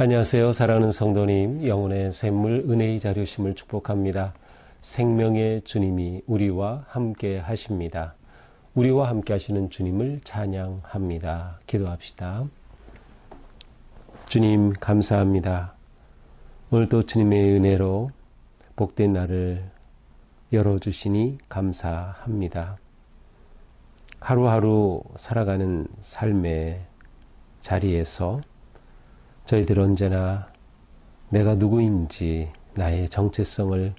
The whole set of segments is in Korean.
안녕하세요. 사랑하는 성도님, 영혼의 샘물 은혜의 자료심을 축복합니다. 생명의 주님이 우리와 함께 하십니다. 우리와 함께 하시는 주님을 찬양합니다. 기도합시다. 주님 감사합니다. 오늘도 주님의 은혜로 복된 날을 열어주시니 감사합니다. 하루하루 살아가는 삶의 자리에서 저희들 언제나 내가 누구인지 나의 정체성을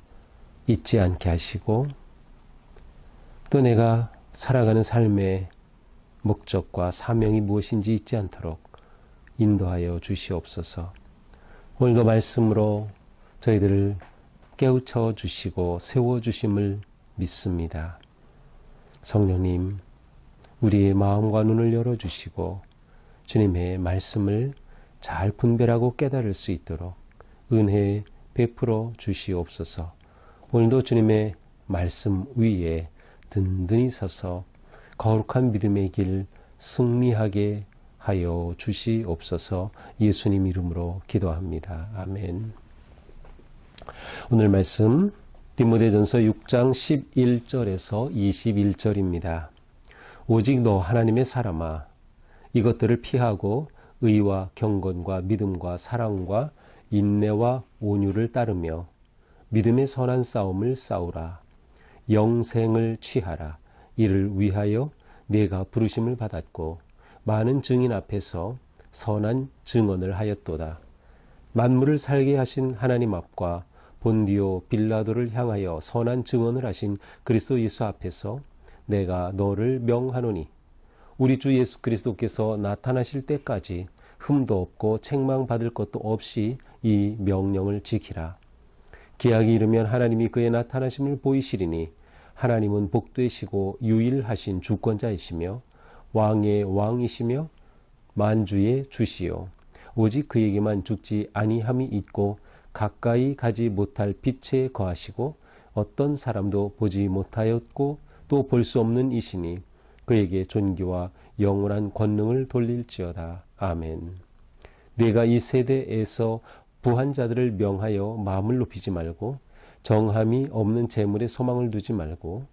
잊지 않게 하시고 또 내가 살아가는 삶의 목적과 사명이 무엇인지 잊지 않도록 인도하여 주시옵소서. 오늘도 말씀으로 저희들을 깨우쳐 주시고 세워주심을 믿습니다. 성령님, 우리의 마음과 눈을 열어주시고 주님의 말씀을 잘 분별하고 깨달을 수 있도록 은혜 베풀어 주시옵소서. 오늘도 주님의 말씀 위에 든든히 서서 거룩한 믿음의 길 승리하게 하여 주시옵소서. 예수님 이름으로 기도합니다. 아멘. 오늘 말씀 디모데전서 6장 11절에서 21절입니다. 오직 너 하나님의 사람아, 이것들을 피하고 의와 경건과 믿음과 사랑과 인내와 온유를 따르며 믿음의 선한 싸움을 싸우라. 영생을 취하라. 이를 위하여 네가 부르심을 받았고 많은 증인 앞에서 선한 증언을 하였도다. 만물을 살게 하신 하나님 앞과 본디오 빌라도를 향하여 선한 증언을 하신 그리스도 예수 앞에서 내가 너를 명하노니 우리 주 예수 그리스도께서 나타나실 때까지 흠도 없고 책망받을 것도 없이 이 명령을 지키라. 기약이 이르면 하나님이 그의 나타나심을 보이시리니 하나님은 복되시고 유일하신 주권자이시며 왕의 왕이시며 만주의 주시요 오직 그에게만 죽지 아니함이 있고 가까이 가지 못할 빛에 거하시고 어떤 사람도 보지 못하였고 또 볼 수 없는 이시니 그에게 존귀와 영원한 권능을 돌릴지어다. 아멘. 네가 이 세대에서 부한 자들을 명하여 마음을 높이지 말고 정함이 없는 재물에 소망을 두지 말고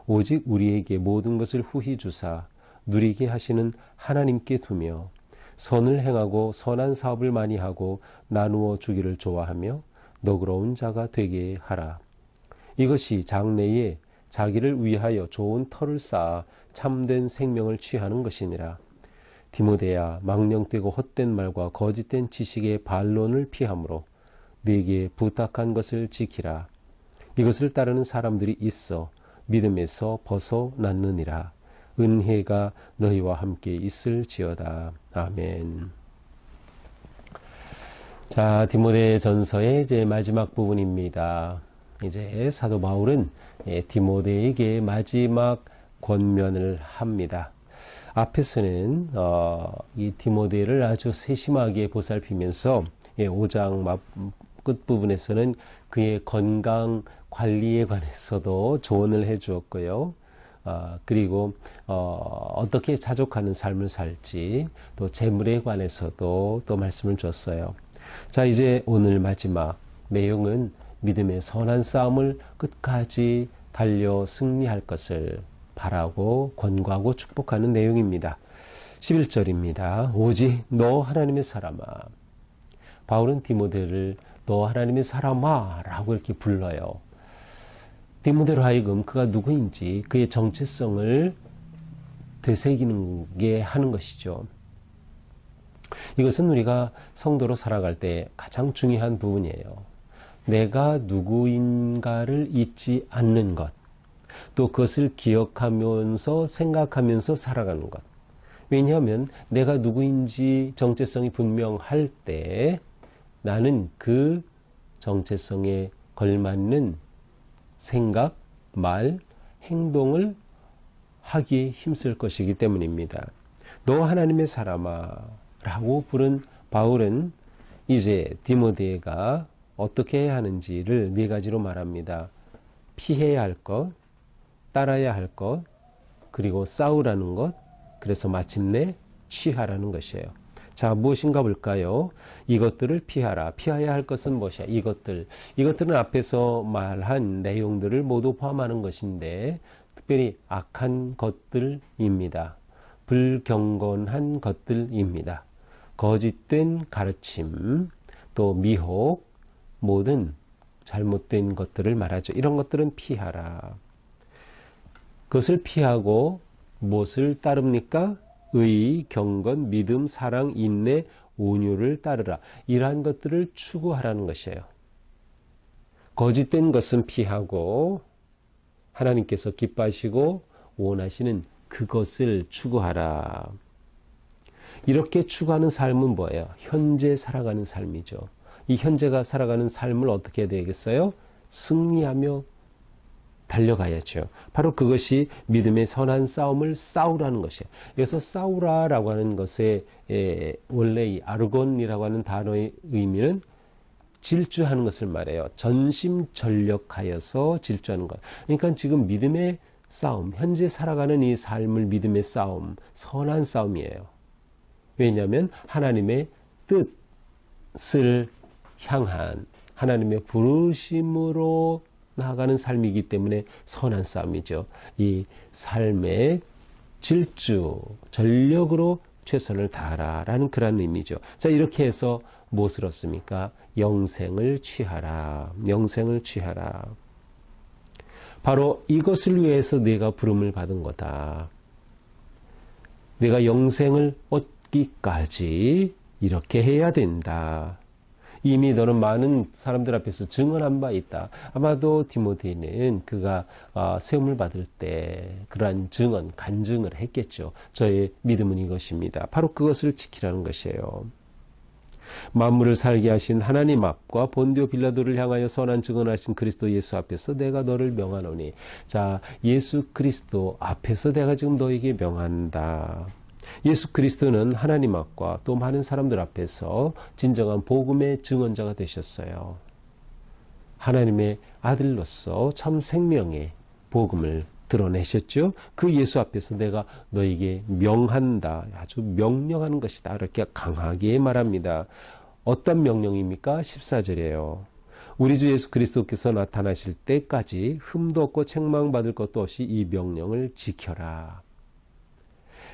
오직 우리에게 모든 것을 후히 주사 누리게 하시는 하나님께 두며 선을 행하고 선한 사업을 많이 하고 나누어 주기를 좋아하며 너그러운 자가 되게 하라. 이것이 장래에 자기를 위하여 좋은 터를 쌓아 참된 생명을 취하는 것이니라. 디모데야, 망령되고 헛된 말과 거짓된 지식의 반론을 피하므로 네게 부탁한 것을 지키라. 이것을 따르는 사람들이 있어 믿음에서 벗어났느니라. 은혜가 너희와 함께 있을지어다. 아멘. 자, 디모데 전서의 이제 마지막 부분입니다. 이제 사도 바울은 디모데에게 마지막 권면을 합니다. 앞에서는 이 디모데를 아주 세심하게 보살피면서 5장 끝부분에서는 그의 건강 관리에 관해서도 조언을 해 주었고요. 그리고 어떻게 자족하는 삶을 살지 또 재물에 관해서도 또 말씀을 줬어요. 자, 이제 오늘 마지막 내용은 믿음의 선한 싸움을 끝까지 달려 승리할 것을 바라고 권고하고 축복하는 내용입니다. 11절입니다. 오직 너 하나님의 사람아. 바울은 디모데를 너 하나님의 사람아 라고 이렇게 불러요. 디모데로 하여금 그가 누구인지 그의 정체성을 되새기는 게 하는 것이죠. 이것은 우리가 성도로 살아갈 때 가장 중요한 부분이에요. 내가 누구인가를 잊지 않는 것, 또 그것을 기억하면서 생각하면서 살아가는 것. 왜냐하면 내가 누구인지 정체성이 분명할 때 나는 그 정체성에 걸맞는 생각, 말, 행동을 하기에 힘쓸 것이기 때문입니다. 너 하나님의 사람아 라고 부른 바울은 이제 디모데가 어떻게 해야 하는지를 네 가지로 말합니다. 피해야 할 것, 따라야 할 것, 그리고 싸우라는 것, 그래서 마침내 취하라는 것이에요. 자, 무엇인가 볼까요? 이것들을 피하라. 피해야 할 것은 무엇이야? 이것들은 앞에서 말한 내용들을 모두 포함하는 것인데 특별히 악한 것들입니다. 불경건한 것들입니다. 거짓된 가르침, 또 미혹, 모든 잘못된 것들을 말하죠. 이런 것들은 피하라. 그것을 피하고 무엇을 따릅니까? 의, 경건, 믿음, 사랑, 인내, 온유를 따르라. 이러한 것들을 추구하라는 것이에요. 거짓된 것은 피하고 하나님께서 기뻐하시고 원하시는 그것을 추구하라. 이렇게 추구하는 삶은 뭐예요? 현재 살아가는 삶이죠. 이 현재가 살아가는 삶을 어떻게 해야 되겠어요? 승리하며 달려가야죠. 바로 그것이 믿음의 선한 싸움을 싸우라는 것이에요. 여기서 싸우라라고 하는 것의 원래 이 아르곤이라고 하는 단어의 의미는 질주하는 것을 말해요. 전심전력하여서 질주하는 것. 그러니까 지금 믿음의 싸움, 현재 살아가는 이 삶을 믿음의 싸움, 선한 싸움이에요. 왜냐하면 하나님의 뜻을 향한 하나님의 부르심으로 나아가는 삶이기 때문에 선한 싸움이죠. 이 삶의 질주, 전력으로 최선을 다하라라는 그런 의미죠. 자, 이렇게 해서 무엇을 얻습니까? 영생을 취하라. 영생을 취하라. 바로 이것을 위해서 내가 부름을 받은 거다. 내가 영생을 얻기까지 이렇게 해야 된다. 이미 너는 많은 사람들 앞에서 증언한 바 있다. 아마도 디모데는 그가 세움을 받을 때 그러한 증언, 간증을 했겠죠. 저의 믿음은 이것입니다. 바로 그것을 지키라는 것이에요. 만물을 살게 하신 하나님 앞과 본디오 빌라도를 향하여 선한 증언하신 그리스도 예수 앞에서 내가 너를 명하노니. 자, 예수 그리스도 앞에서 내가 지금 너에게 명한다. 예수 그리스도는 하나님 앞과 또 많은 사람들 앞에서 진정한 복음의 증언자가 되셨어요. 하나님의 아들로서 참 생명의 복음을 드러내셨죠. 그 예수 앞에서 내가 너에게 명한다. 아주 명령하는 것이다. 이렇게 강하게 말합니다. 어떤 명령입니까? 14절이에요. 우리 주 예수 그리스도께서 나타나실 때까지 흠도 없고 책망받을 것도 없이 이 명령을 지켜라.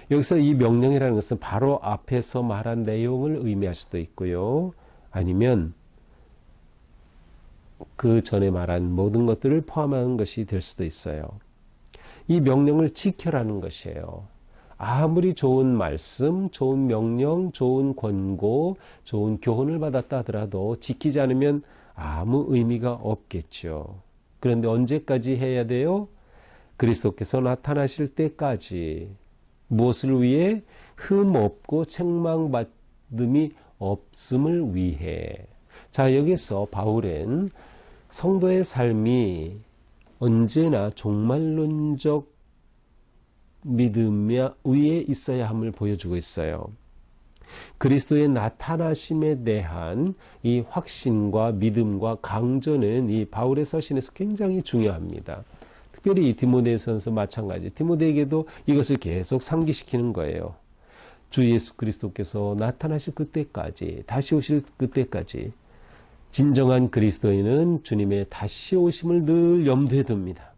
여기서 이 명령이라는 것은 바로 앞에서 말한 내용을 의미할 수도 있고요. 아니면 그 전에 말한 모든 것들을 포함하는 것이 될 수도 있어요. 이 명령을 지켜라는 것이에요. 아무리 좋은 말씀, 좋은 명령, 좋은 권고, 좋은 교훈을 받았다 하더라도 지키지 않으면 아무 의미가 없겠죠. 그런데 언제까지 해야 돼요? 그리스도께서 나타나실 때까지. 무엇을 위해? 흠 없고 책망받음이 없음을 위해. 자, 여기서 바울은 성도의 삶이 언제나 종말론적 믿음 위에 있어야 함을 보여주고 있어요. 그리스도의 나타나심에 대한 이 확신과 믿음과 강조는 이 바울의 서신에서 굉장히 중요합니다. 특별히 이 디모데전서 마찬가지. 디모데에게도 이것을 계속 상기시키는 거예요. 주 예수 그리스도께서 나타나실 그때까지, 다시 오실 그때까지 진정한 그리스도인은 주님의 다시 오심을 늘 염두에 둡니다.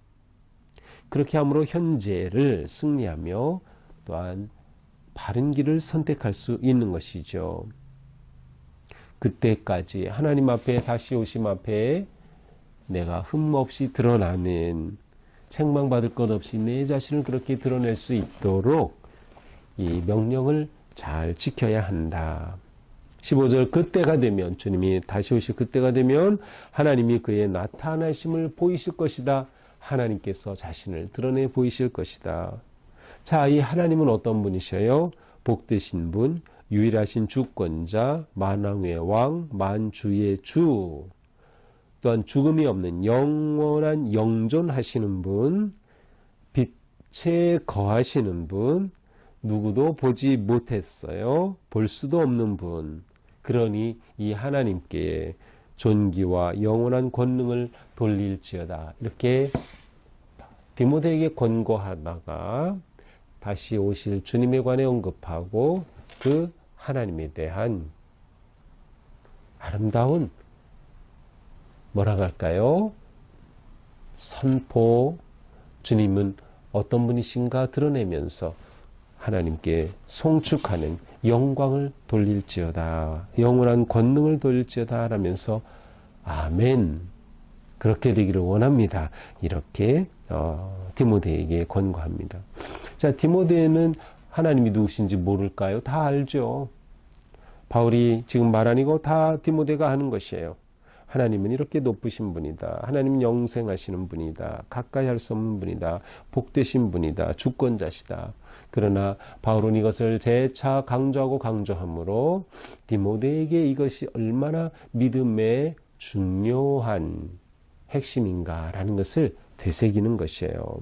그렇게 함으로 현재를 승리하며 또한 바른 길을 선택할 수 있는 것이죠. 그때까지 하나님 앞에 다시 오심 앞에 내가 흠없이 드러나는 책망받을 것 없이 내 자신을 그렇게 드러낼 수 있도록 이 명령을 잘 지켜야 한다. 15절 그때가 되면 주님이 다시 오실 그때가 되면 하나님이 그의 나타나심을 보이실 것이다. 하나님께서 자신을 드러내 보이실 것이다. 자, 이 하나님은 어떤 분이셔요? 복되신 분, 유일하신 주권자, 만왕의 왕, 만주의 주. 또한 죽음이 없는 영원한 영존하시는 분, 빛에 거하시는 분, 누구도 보지 못했어요. 볼 수도 없는 분. 그러니 이 하나님께 존귀와 영원한 권능을 돌릴지어다. 이렇게 디모데에게 권고하다가 다시 오실 주님에 관해 언급하고 그 하나님에 대한 아름다운 뭐라고 할까요? 선포, 주님은 어떤 분이신가 드러내면서 하나님께 송축하는 영광을 돌릴지어다, 영원한 권능을 돌릴지어다 라면서 아멘, 그렇게 되기를 원합니다. 이렇게 디모데에게 권고합니다. 자, 디모데는 하나님이 누구신지 모를까요? 다 알죠. 바울이 지금 말하는 거 다 디모데가 하는 것이에요. 하나님은 이렇게 높으신 분이다. 하나님은 영생하시는 분이다. 가까이 할 수 없는 분이다. 복되신 분이다. 주권자시다. 그러나 바울은 이것을 재차 강조하고 강조하므로 디모데에게 이것이 얼마나 믿음의 중요한 핵심인가라는 것을 되새기는 것이에요.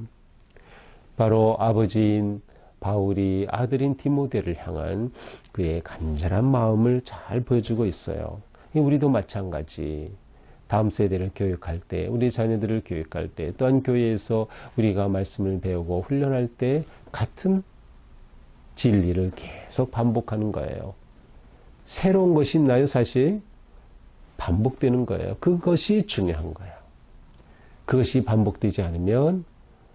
바로 아버지인 바울이 아들인 디모데를 향한 그의 간절한 마음을 잘 보여주고 있어요. 우리도 마찬가지. 다음 세대를 교육할 때, 우리 자녀들을 교육할 때, 또한 교회에서 우리가 말씀을 배우고 훈련할 때 같은 진리를 계속 반복하는 거예요. 새로운 것이 있나요? 사실 반복되는 거예요. 그것이 중요한 거예요. 그것이 반복되지 않으면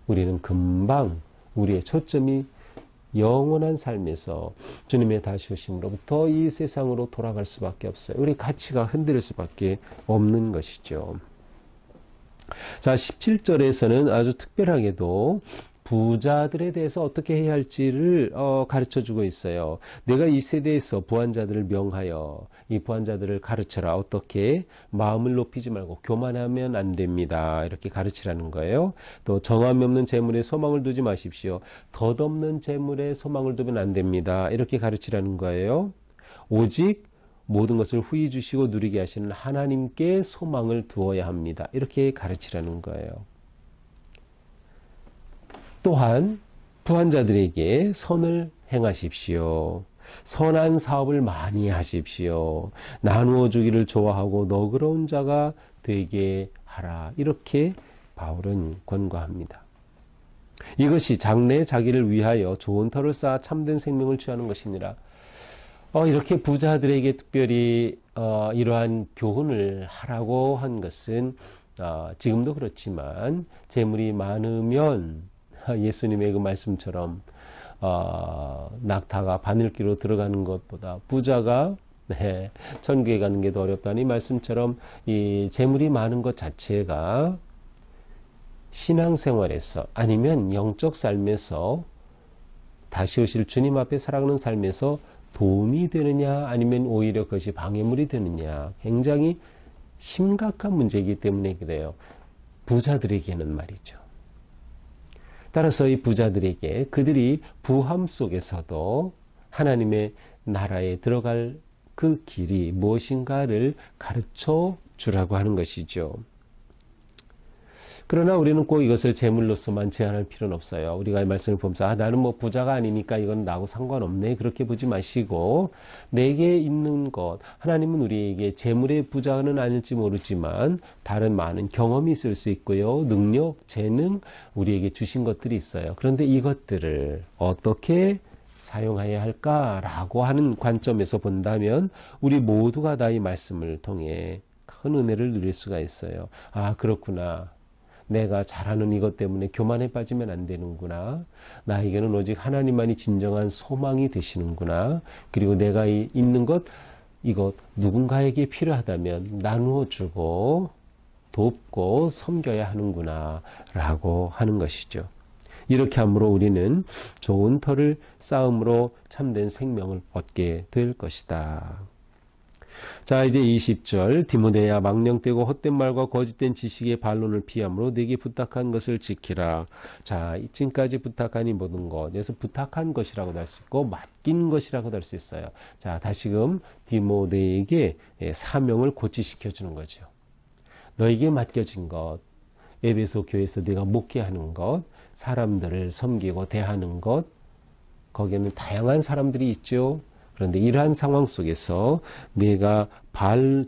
우리는 금방 우리의 초점이 영원한 삶에서 주님의 다시 오심으로부터 이 세상으로 돌아갈 수밖에 없어요. 우리 가치가 흔들릴 수밖에 없는 것이죠. 자, 17절에서는 아주 특별하게도 부자들에 대해서 어떻게 해야 할지를 가르쳐주고 있어요. 내가 이 세대에서 부한자들을 명하여 이 부한자들을 가르쳐라. 어떻게? 마음을 높이지 말고 교만하면 안 됩니다. 이렇게 가르치라는 거예요. 또 정함이 없는 재물에 소망을 두지 마십시오. 덧없는 재물에 소망을 두면 안 됩니다. 이렇게 가르치라는 거예요. 오직 모든 것을 후히 주시고 누리게 하시는 하나님께 소망을 두어야 합니다. 이렇게 가르치라는 거예요. 또한 부한자들에게 선을 행하십시오. 선한 사업을 많이 하십시오. 나누어 주기를 좋아하고 너그러운 자가 되게 하라. 이렇게 바울은 권고합니다. 이것이 장래에 자기를 위하여 좋은 터를 쌓아 참된 생명을 취하는 것이니라. 이렇게 부자들에게 특별히 이러한 교훈을 하라고 한 것은 지금도 그렇지만 재물이 많으면 예수님의 그 말씀처럼 낙타가 바늘기로 들어가는 것보다 부자가 천국에 가는 게 더 어렵다는 이 말씀처럼 이 재물이 많은 것 자체가 신앙생활에서 아니면 영적 삶에서 다시 오실 주님 앞에 살아가는 삶에서 도움이 되느냐 아니면 오히려 그것이 방해물이 되느냐 굉장히 심각한 문제이기 때문에 그래요. 부자들에게는 말이죠. 따라서 이 부자들에게 그들이 부함 속에서도 하나님의 나라에 들어갈 그 길이 무엇인가를 가르쳐 주라고 하는 것이죠. 그러나 우리는 꼭 이것을 재물로서만 제한할 필요는 없어요. 우리가 이 말씀을 보면서 나는 뭐 부자가 아니니까 이건 나하고 상관없네 그렇게 보지 마시고 내게 있는 것, 하나님은 우리에게 재물의 부자는 아닐지 모르지만 다른 많은 경험이 있을 수 있고요. 능력, 재능 우리에게 주신 것들이 있어요. 그런데 이것들을 어떻게 사용해야 할까라고 하는 관점에서 본다면 우리 모두가 다 이 말씀을 통해 큰 은혜를 누릴 수가 있어요. 아, 그렇구나. 내가 잘하는 이것 때문에 교만에 빠지면 안 되는구나. 나에게는 오직 하나님만이 진정한 소망이 되시는구나. 그리고 내가 있는 것, 이것 누군가에게 필요하다면 나누어 주고 돕고 섬겨야 하는구나 라고 하는 것이죠. 이렇게 함으로 우리는 좋은 터를 쌓음으로 참된 생명을 얻게 될 것이다. 자, 이제 20절 디모데야 망령되고 헛된 말과 거짓된 지식의 반론을 피함으로 내게 부탁한 것을 지키라. 자, 지금까지 부탁하니 모든 것. 그래서 부탁한 것이라고도 할 수 있고 맡긴 것이라고도 할 수 있어요. 자, 다시금 디모데에게 사명을 고치시켜 주는 거죠. 너에게 맡겨진 것, 에베소 교회에서 네가 목회하는 것, 사람들을 섬기고 대하는 것, 거기에는 다양한 사람들이 있죠. 그런데 이러한 상황 속에서 내가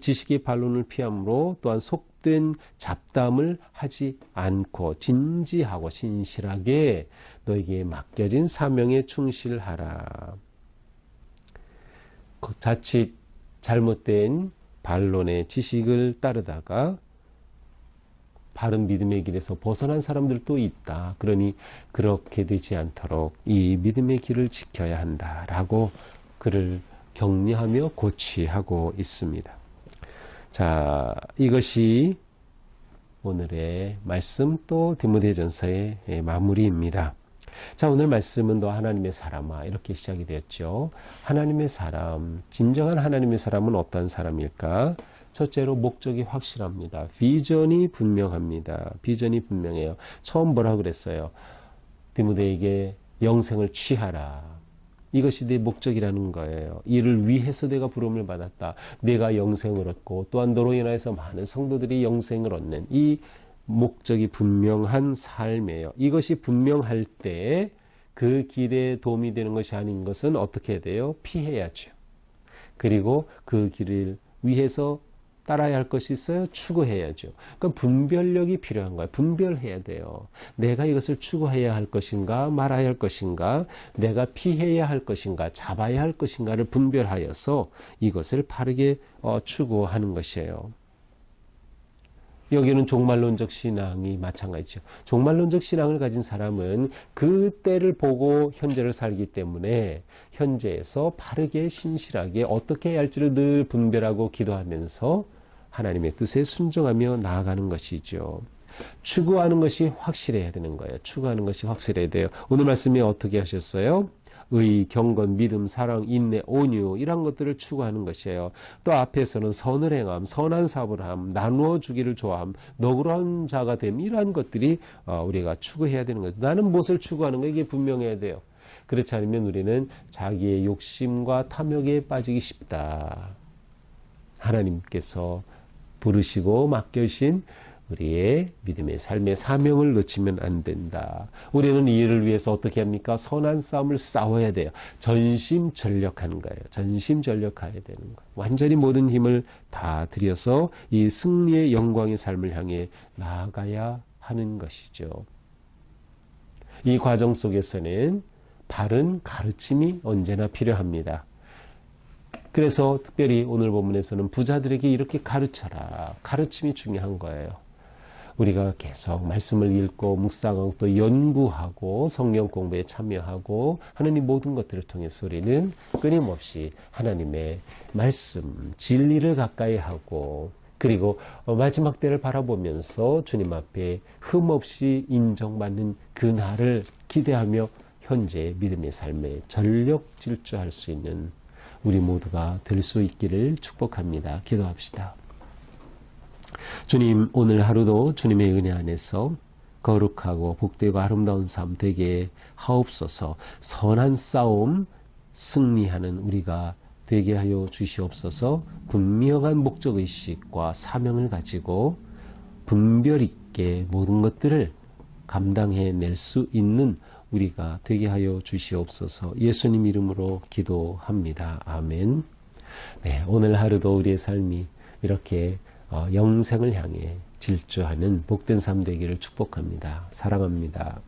지식의 반론을 피함으로 또한 속된 잡담을 하지 않고 진지하고 신실하게 너에게 맡겨진 사명에 충실하라. 자칫 잘못된 반론의 지식을 따르다가 바른 믿음의 길에서 벗어난 사람들도 있다. 그러니 그렇게 되지 않도록 이 믿음의 길을 지켜야 한다라고 그를 격려하며 고취하고 있습니다. 자, 이것이 오늘의 말씀 또 디모데전서의 마무리입니다. 자, 오늘 말씀은 너 하나님의 사람아 이렇게 시작이 되었죠. 하나님의 사람, 진정한 하나님의 사람은 어떤 사람일까? 첫째로 목적이 확실합니다. 비전이 분명합니다. 비전이 분명해요. 처음 뭐라 그랬어요? 디모데에게 영생을 취하라. 이것이 내 목적이라는 거예요. 이를 위해서 내가 부름을 받았다. 내가 영생을 얻고 또한 너로 인하여서 많은 성도들이 영생을 얻는 이 목적이 분명한 삶이에요. 이것이 분명할 때 그 길에 도움이 되는 것이 아닌 것은 어떻게 해야 돼요? 피해야죠. 그리고 그 길을 위해서 따라야 할 것이 있어요? 추구해야죠. 그러니까 분별력이 필요한 거예요. 분별해야 돼요. 내가 이것을 추구해야 할 것인가 말아야 할 것인가, 내가 피해야 할 것인가 잡아야 할 것인가를 분별하여서 이것을 바르게 추구하는 것이에요. 여기는 종말론적 신앙이 마찬가지죠. 종말론적 신앙을 가진 사람은 그때를 보고 현재를 살기 때문에 현재에서 바르게 신실하게 어떻게 해야 할지를 늘 분별하고 기도하면서 하나님의 뜻에 순종하며 나아가는 것이죠. 추구하는 것이 확실해야 되는 거예요. 추구하는 것이 확실해야 돼요. 오늘 말씀에 어떻게 하셨어요? 의, 경건, 믿음, 사랑, 인내, 온유 이런 것들을 추구하는 것이에요. 또 앞에서는 선을 행함, 선한 사업을 함, 나누어 주기를 좋아함, 너그러운 자가 됨 이러한 것들이 우리가 추구해야 되는 거죠. 나는 무엇을 추구하는 거 이게 분명해야 돼요. 그렇지 않으면 우리는 자기의 욕심과 탐욕에 빠지기 쉽다. 하나님께서 부르시고 맡겨주신 우리의 믿음의 삶의 사명을 놓치면 안 된다. 우리는 이 일을 위해서 어떻게 합니까? 선한 싸움을 싸워야 돼요. 전심전력하는 거예요. 전심전력해야 되는 거예요. 완전히 모든 힘을 다 들여서 이 승리의 영광의 삶을 향해 나아가야 하는 것이죠. 이 과정 속에서는 바른 가르침이 언제나 필요합니다. 그래서 특별히 오늘 본문에서는 부자들에게 이렇게 가르쳐라. 가르침이 중요한 거예요. 우리가 계속 말씀을 읽고 묵상하고 또 연구하고 성경 공부에 참여하고 하는 이 모든 것들을 통해서 우리는 끊임없이 하나님의 말씀, 진리를 가까이 하고 그리고 마지막 때를 바라보면서 주님 앞에 흠없이 인정받는 그 날을 기대하며 현재 믿음의 삶에 전력 질주할 수 있는 우리 모두가 될 수 있기를 축복합니다. 기도합시다. 주님, 오늘 하루도 주님의 은혜 안에서 거룩하고 복되고 아름다운 삶 되게 하옵소서. 선한 싸움 승리하는 우리가 되게 하여 주시옵소서. 분명한 목적의식과 사명을 가지고 분별 있게 모든 것들을 감당해낼 수 있는 우리가 되게 하여 주시옵소서. 예수님 이름으로 기도합니다. 아멘. 네, 오늘 하루도 우리의 삶이 이렇게 영생을 향해 질주하는 복된 삶 되기를 축복합니다. 사랑합니다.